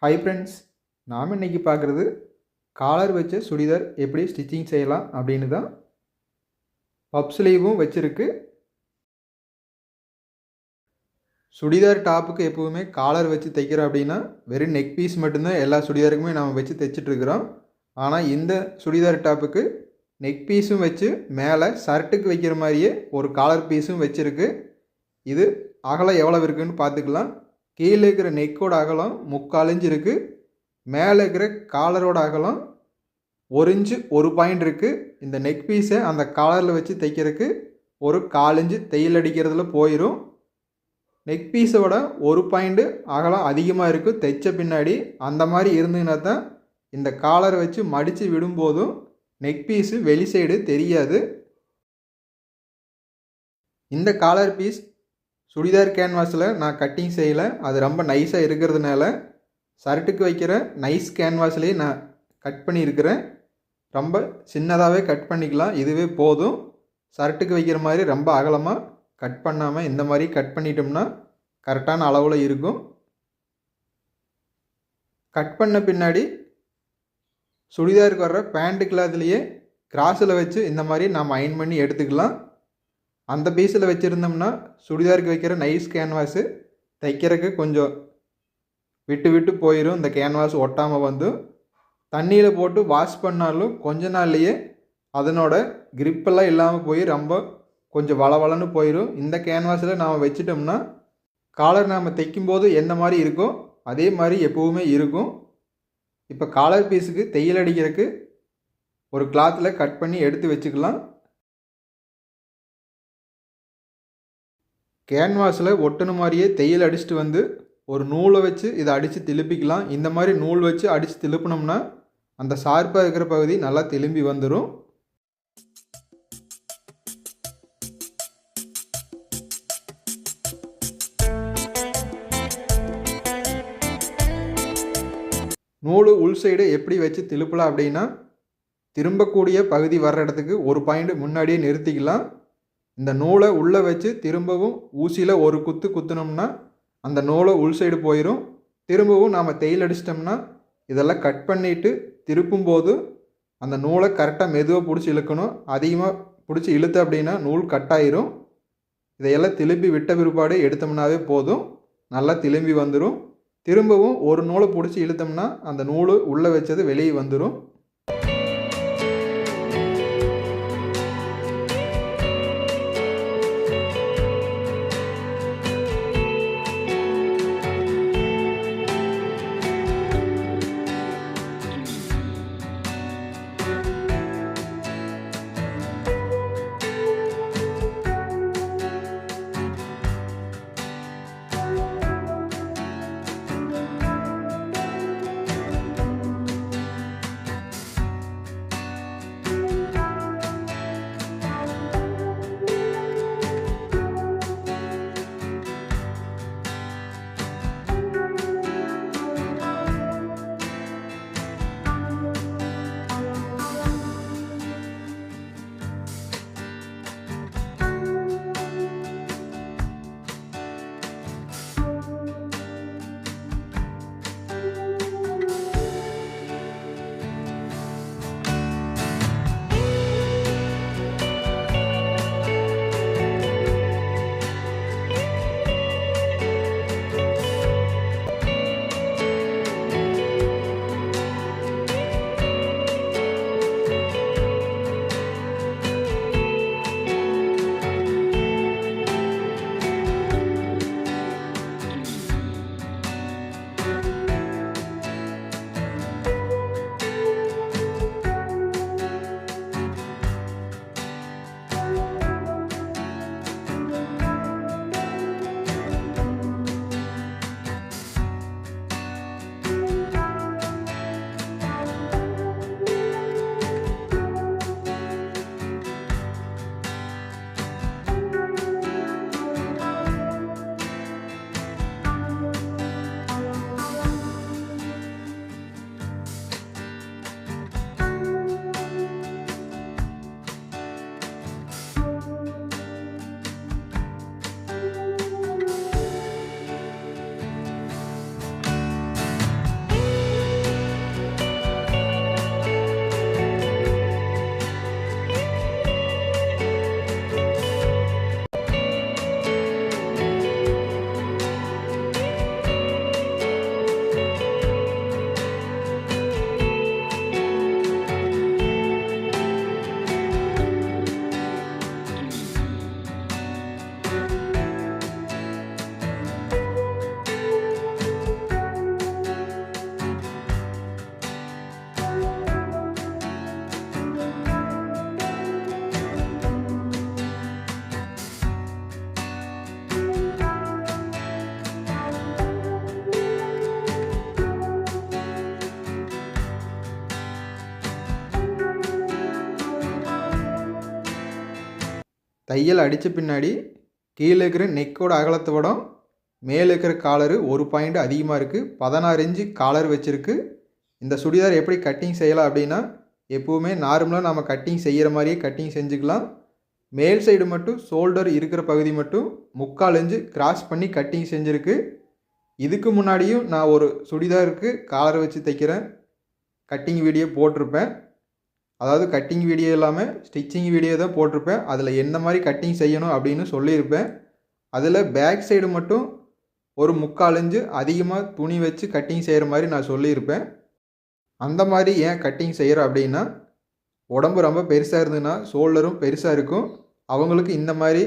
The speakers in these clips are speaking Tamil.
ஹாய் ஃப்ரெண்ட்ஸ், நாம் இன்றைக்கி பார்க்குறது காலர் வச்ச சுடிதார் எப்படி ஸ்டிச்சிங் செய்யலாம் அப்படின்னு தான். பப் ஸ்லீவும் வச்சுருக்கு. சுடிதார் டாப்புக்கு எப்போவுமே காலர் வச்சு தைக்கிறோம் அப்படின்னா வெறும் நெக் பீஸ் மட்டும்தான் எல்லா சுடிதாருக்குமே நம்ம வச்சு தைச்சிட்ருக்குறோம். ஆனால் இந்த சுடிதார் டாப்புக்கு நெக் பீஸும் வச்சு மேலே ஷர்ட்டுக்கு வைக்கிற மாதிரியே ஒரு காலர் பீஸும் வச்சுருக்கு. இது அகலம் எவ்வளோ இருக்குதுன்னு பார்த்துக்கலாம். கீழே இருக்கிற நெக்கோட அகலம் 3/4 இன்ச் இருக்குது. மேலே இருக்கிற காலரோட அகலம் 1 இன்ச்சு 1 பாயிண்ட் இருக்குது. இந்த நெக் பீஸை அந்த காலரில் வச்சு தைக்கிறதுக்கு ஒரு 1/4 இன்ச்சு தையல் அடிக்கிறதுல போயிடும். நெக் பீஸோட 1 பாயிண்ட்டு அகலம் அதிகமாக இருக்குது தைச்ச பின்னாடி. அந்த மாதிரி இருந்ததுன்னா தான் இந்த காலரை வச்சு மடித்து விடும்போதும் நெக் பீஸு வெளி சைடு தெரியாது. இந்த காலர் பீஸ் சுடிதார் கேன்வாஸில் நான் கட்டிங் செய்யலை. அது ரொம்ப நைஸாக இருக்கிறதுனால ஷர்ட்டுக்கு வைக்கிற நைஸ் கேன்வாஸ்லேயே நான் கட் பண்ணியிருக்கிறேன். ரொம்ப சின்னதாகவே கட் பண்ணிக்கலாம், இதுவே போதும். ஷர்ட்டுக்கு வைக்கிற மாதிரி ரொம்ப அகலமாக கட் பண்ணாமல் இந்த மாதிரி கட் பண்ணிட்டோம்னா கரெக்டான அளவில் இருக்கும். கட் பண்ண பின்னாடி சுடிதாருக்கு வர்ற பேண்ட்டு கிளாத்லேயே கிராஸில் வச்சு இந்த மாதிரி நாம் அயன் பண்ணி எடுத்துக்கலாம். அந்த பீஸில் வச்சுருந்தோம்னா சுடிதாருக்கு வைக்கிற நைஸ் கேன்வாஸு தைக்கிறதுக்கு கொஞ்சம் விட்டு விட்டு போயிடும். இந்த கேன்வாஸ் ஒட்டாமல் வந்து தண்ணியில் போட்டு வாஷ் பண்ணாலும் கொஞ்ச நாள்லேயே அதனோட கிரிப்பெல்லாம் இல்லாமல் போய் ரொம்ப கொஞ்சம் வளவளன்னு போயிடும். இந்த கேன்வாஸில் நாம் வச்சிட்டோம்னா காலர் நாம் தைக்கும்போது எந்த மாதிரி இருக்கோ அதே மாதிரி எப்போவுமே இருக்கும். இப்போ காலர் பீஸுக்கு தையல் அடிக்கிறதுக்கு ஒரு கிளாத்தில் கட் பண்ணி எடுத்து வச்சுக்கலாம். கேன்வாஸில் ஒட்டுன மாதிரியே தையல் அடிச்சுட்டு வந்து ஒரு நூலை வச்சு இதை அடித்து திருப்பிக்கலாம். இந்த மாதிரி நூல் வச்சு அடித்து திருப்பினோம்னா அந்த ஷார்ப்பாக இருக்கிற பகுதி நல்லா திரும்பி வந்துடும். நூல் உள் சைடு எப்படி வச்சு திருப்பலாம் அப்படின்னா, திரும்பக்கூடிய பகுதி வர்ற இடத்துக்கு ஒரு பாயிண்ட் முன்னாடியே நிறுத்திக்கலாம். இந்த நூலை உள்ளே வச்சு திரும்பவும் ஊசியில் ஒரு குத்து குத்துனோம்னா அந்த நூலை உள் சைடு போயிடும். திரும்பவும் நாம் தையல் அடிச்சிட்டோம்னா இதெல்லாம் கட் பண்ணிவிட்டு திருப்பும்போது அந்த நூலை கரெக்டாக மெதுவாக பிடிச்சி இழுக்கணும். அதிகமாக பிடிச்சி இழுத்த அப்படின்னா நூல் கட் ஆயிரும். இதையெல்லாம் திரும்பி விட்ட பிற்பாடு எடுத்தோம்னாவே போதும், நல்லா திரும்பி வந்துடும். திரும்பவும் ஒரு நூலை பிடிச்சி இழுத்தோம்னா அந்த நூல் உள்ளே வச்சது வெளியே வந்துடும். தையல் அடித்த பின்னாடி கீழே இருக்கிற நெக்கோட அகலத்தை விட மேலே இருக்கிற காலரு ஒரு பாயிண்ட் அதிகமாக இருக்குது. 16 இன்ச்சு காலர் வச்சுருக்கு. இந்த சுடிதார் எப்படி கட்டிங் செய்யலாம் அப்படின்னா, எப்போவுமே நார்மலாக நம்ம கட்டிங் செய்கிற மாதிரியே கட்டிங் செஞ்சுக்கலாம். மேல் சைடு மட்டும் ஷோல்டர் இருக்கிற பகுதி மட்டும் 3/4 இன்ச்சு கிராஸ் பண்ணி கட்டிங் செஞ்சுருக்கு. இதுக்கு முன்னாடியும் நான் ஒரு சுடிதாருக்கு காலர் வச்சு தைக்கிற கட்டிங் வீடியோ போட்டிருப்பேன். அதாவது கட்டிங் வீடியோ இல்லாமல் ஸ்டிச்சிங் வீடியோ தான் போட்டிருப்பேன். அதில் என்ன மாதிரி கட்டிங் செய்யணும் அப்படின்னு சொல்லியிருப்பேன். அதில் பேக் சைடு மட்டும் ஒரு 3/4 இன்ச்சு அதிகமாக துணி வச்சு கட்டிங் செய்கிற மாதிரி நான் சொல்லியிருப்பேன். அந்த மாதிரி ஏன் கட்டிங் செய்கிறோம் அப்படின்னா, உடம்பு ரொம்ப பெருசாக இருந்ததுன்னா ஷோல்டரும் பெருசாக இருக்கும். அவங்களுக்கு இந்த மாதிரி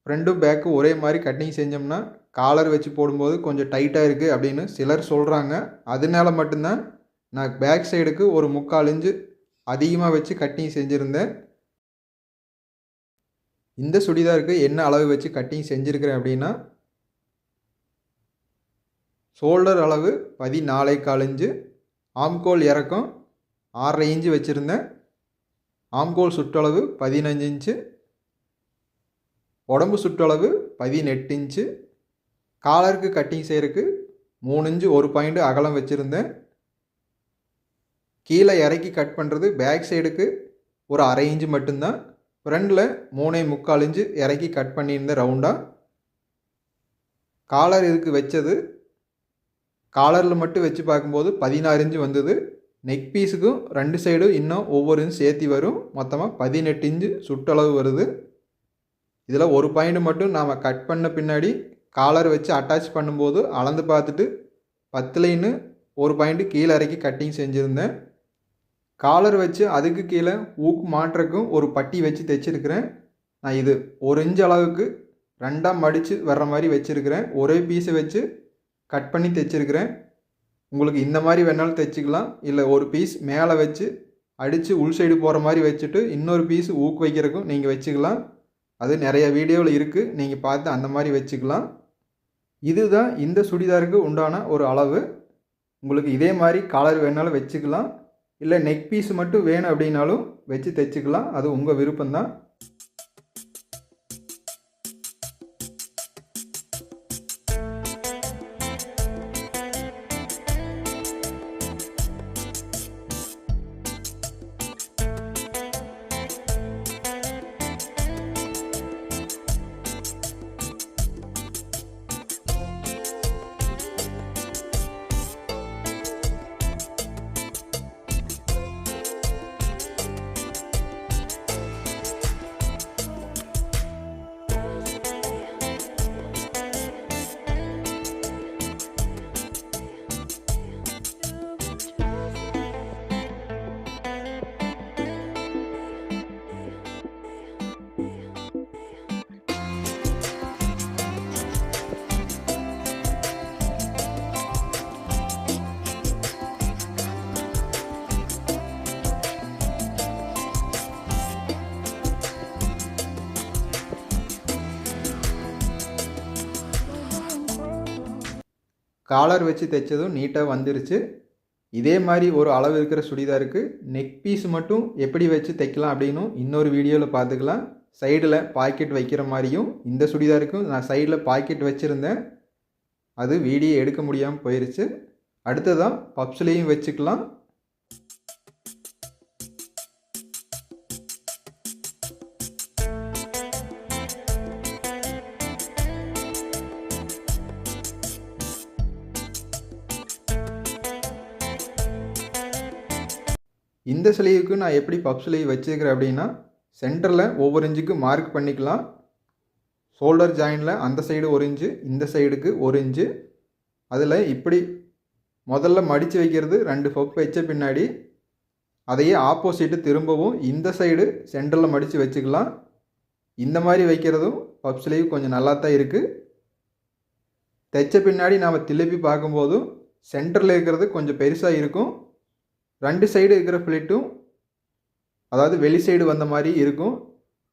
ஃப்ரண்ட்டும் பேக்கும் ஒரே மாதிரி கட்டிங் செஞ்சோம்னா காலர் வச்சு போடும்போது கொஞ்சம் டைட்டாக இருக்குது அப்படின்னு சிலர் சொல்கிறாங்க. அதனால மட்டும்தான் நான் பேக் சைடுக்கு ஒரு 3/4 இன்ச்சு அதிகமாக வச்சு கட்டிங் செஞ்சுருந்தேன். இந்த சுடிதாருக்கு என்ன அளவு வச்சு கட்டிங் செஞ்சுருக்கிறேன் அப்படின்னா, ஷோல்டர் அளவு 14.25 இன்ச்சு, ஆம்கோல் இறக்கம் 6.5 இன்ச்சு வச்சுருந்தேன். ஆம்கோல் சுற்றளவு 15 இன்ச்சு, உடம்பு சுற்றளவு 18 இன்ச்சு. காலருக்கு கட்டிங் செய்கிறதுக்கு 3 இன்ச்சு 1 பாயிண்ட் அகலம் வச்சுருந்தேன். கீழே இறக்கி கட் பண்ணுறது பேக் சைடுக்கு ஒரு 1/2 இன்ச்சு மட்டும்தான். ஃப்ரண்டில் 3.25 இன்ச்சு இறக்கி கட் பண்ணியிருந்தேன் ரவுண்டாக. காலர் இதுக்கு வச்சது காலரில் மட்டும் வச்சு பார்க்கும்போது 16 இன்ச்சு வந்தது. நெக் பீஸுக்கும் 2 சைடும் இன்னும் ஒவ்வொரு இன்ச் சேர்த்தி வரும். மொத்தமாக 18 இன்ச்சு சுற்றளவு வருது. இதில் ஒரு பாயிண்ட் மட்டும் நாம் கட் பண்ண பின்னாடி காலர் வச்சு அட்டாச் பண்ணும்போது அளந்து பார்த்துட்டு 10லைன்னு ஒரு பாயிண்ட் கீழே இறக்கி கட்டிங் செஞ்சுருந்தேன். காலர் வச்சு அதுக்கு கீழே ஊக்கு மாட்டுறக்கும் ஒரு பட்டி வச்சு தைச்சிருக்கிறேன். நான் இது 1 இன்ச் அளவுக்கு 2ஆக மடித்து வர்ற மாதிரி வச்சுருக்கிறேன். ஒரே பீஸை வச்சு கட் பண்ணி தைச்சிருக்கிறேன். உங்களுக்கு இந்த மாதிரி வேணாலும் தைச்சிக்கலாம். இல்லை ஒரு பீஸ் மேலே வச்சு அடித்து உள் சைடு போகிற மாதிரி வச்சுட்டு இன்னொரு பீஸ் ஊக்கு வைக்கிறதுக்கும் நீங்கள் வச்சுக்கலாம். அது நிறைய வீடியோவில் இருக்குது, நீங்கள் பார்த்து அந்த மாதிரி வச்சுக்கலாம். இதுதான் இந்த சுடிதாருக்கு உண்டான ஒரு அளவு. உங்களுக்கு இதே மாதிரி காலர் வேணாலும் வச்சுக்கலாம். இல்லை நெக் பீஸ் மட்டும் வேணும் அப்படின்னாலும் வச்சு தைச்சிக்கலாம். அது உங்கள் விருப்பம்தான். காலர் வச்சு தைச்சதும் நீட்டாக வந்துருச்சு. இதே மாதிரி ஒரு அளவு இருக்கிற சுடிதாருக்கு நெக் பீஸ் மட்டும் எப்படி வச்சு தைக்கலாம் அப்படின்னும் இன்னொரு வீடியோவில் பார்த்துக்கலாம். சைடில் பாக்கெட் வைக்கிற மாதிரியும் இந்த சுடிதாருக்கும் நான் சைடில் பாக்கெட் வச்சுருந்தேன். அது வீடியோ எடுக்க முடியாமல் போயிடுச்சு. அடுத்ததான் பப்ஸ்லேயும் வச்சுக்கலாம். இந்த ஸ்லீவுக்கு நான் எப்படி பப் ஸ்லீவ் வச்சுருக்கிறேன் அப்படின்னா, சென்டரில் ஒவ்வொரு இன்ச்சுக்கு மார்க் பண்ணிக்கலாம். ஷோல்டர் ஜாயினில் அந்த சைடு 1 இன்ச்சு, இந்த சைடுக்கு 1 இன்ச்சு. அதில் இப்படி முதல்ல மடித்து வைக்கிறது 2 பப் வச்ச பின்னாடி அதையே ஆப்போசிட்டு திரும்பவும் இந்த சைடு சென்டரில் மடித்து வச்சுக்கலாம். இந்த மாதிரி வைக்கிறதும் பப் ஸ்லீவ் கொஞ்சம் நல்லா தான் இருக்குது. தைச்ச பின்னாடி நாம் திருப்பி பார்க்கும்போதும் சென்டரில் இருக்கிறது கொஞ்சம் பெருசாக இருக்கும். 2 சைடு இருக்கிற ஃபிளிட்டும் அதாவது வெளி சைடு வந்த மாதிரி இருக்கும்.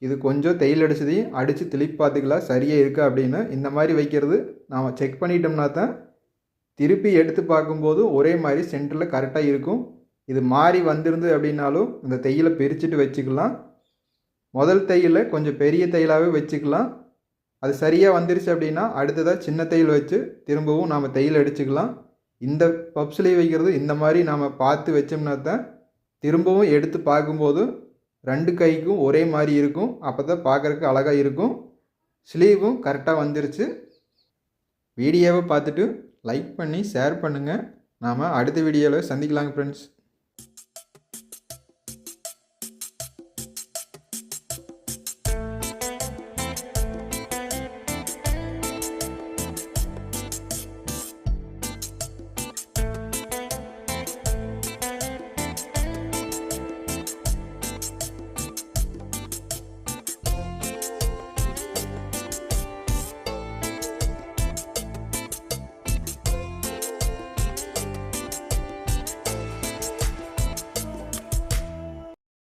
இது கொஞ்சம் தையல் அடிச்சதையும் அடித்து திருப்பி பார்த்துக்கலாம் சரியாக இருக்கா அப்படின்னு. இந்த மாதிரி வைக்கிறது நாம் செக் பண்ணிட்டோம்னா தான் திருப்பி எடுத்து பார்க்கும்போது ஒரே மாதிரி சென்டரில் கரெக்டாக இருக்கும். இது மாறி வந்திருந்து அப்படின்னாலும் இந்த தையலை பிரிச்சுட்டு வச்சுக்கலாம். முதல் தையலில் கொஞ்சம் பெரிய தையலாகவே வச்சுக்கலாம். அது சரியாக வந்துருச்சு அப்படின்னா அடுத்ததாக சின்ன தையல் வச்சு திரும்பவும் நாம் தையல் அடிச்சுக்கலாம். இந்த பப் ஸ்லீவ் வைக்கிறது இந்த மாதிரி நாம் பார்த்து வச்சோம்னா தான் திரும்பவும் எடுத்து பார்க்கும்போது 2 கைக்கும் ஒரே மாதிரி இருக்கும். அப்போ தான் பார்க்குறதுக்கு அழகாக இருக்கும். ஸ்லீவும் கரெக்டாக வந்துருச்சு. வீடியோவை பார்த்துட்டு லைக் பண்ணி ஷேர் பண்ணுங்கள். நாம் அடுத்த வீடியோவில் சந்திக்கலாங்க ஃப்ரெண்ட்ஸ்.